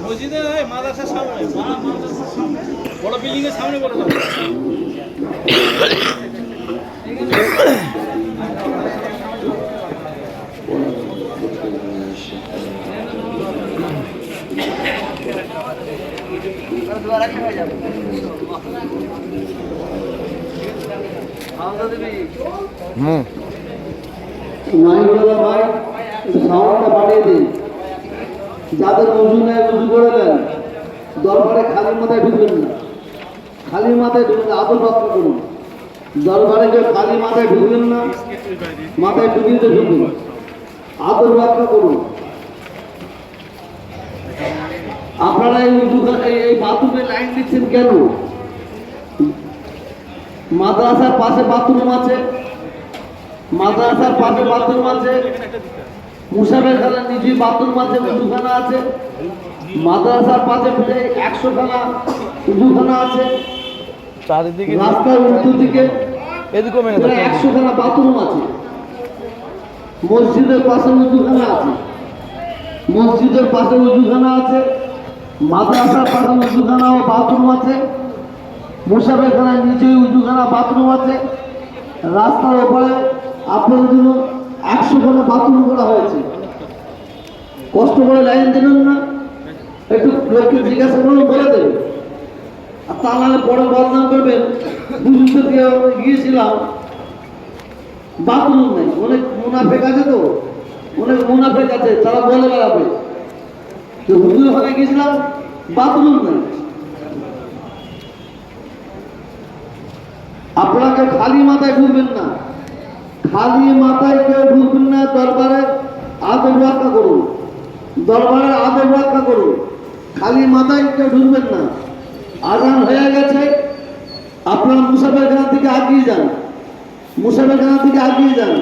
মসজিদে মাদ্রাসার সামনে, বড় বিল্ডিং এর সামনে বলে দাও। ভাই সাউন্ডটা বাড়িয়ে দিন। যাদের উজু নেয় উজু করে দেন। দরবারে খালি মাথায় ঢুকবেন না, খালি মাথায় ঢুকবেন না, আদর রক্ষা করুন। দরবারে কেউ খালি মাথায় ঢুকবেন না, মাথায় ঢুকিয়ে ঢুকুন, আদর রক্ষা করুন। আপনারা এই উজু এই বাথরুমে লাইন দিচ্ছেন কেন? মাদ্রাসার পাশে বাথরুম আছে, মাদ্রাসার পাশে বাথরুম আছে, মুসাফের খানার নিচে বাথরুম আছে, উজুখানা আছে। মাদ্রাসার পাশে 100 খানা উজুখানা আছে, চারিদিকে রাস্তার উল্টো দিকে এদিকে 100 খানা বাথরুম আছে। মসজিদের পাশে উজুখানা আছে, মসজিদের পাশে উজুখানা আছে, মাদ্রাসার পাশে উজুখানা ও বাথরুম আছে, মুসাফের খানার নিচে উজুখানা বাথরুম আছে। রাস্তার ওপরে আপনাদের জন্য 100 খানা বাথরুম করা হয়েছে। কষ্ট করে লাইন দেবেন না, একটু লোককে জিজ্ঞাসা করুন, বলে দেবে। আর তা নাহলে পরে বদনাম করবেন। বুঝতে গিয়েছিলাম, বাথরুম নেই। অনেক মুনাফেক আছে, তো অনেক মুনাফেক আছে, তারা বলে বেড়াবে হুজুর ওখানে গিয়েছিলাম, বাথরুম নেই। আপনাকে খালি মাথায় ঢুকবেন না, খালি মাথায় কেউ ঢুকবেন না। দরবারে আদব রক্ষা করুন, দরবারে আদব রক্ষা করুন। খালি মাথায় কেউ ঢুকবেন না। আজান হয়ে গেছে, আপনারা মুসাফের খানা থেকে আগিয়ে যান, মুসাফের খানা থেকে আগিয়ে যান।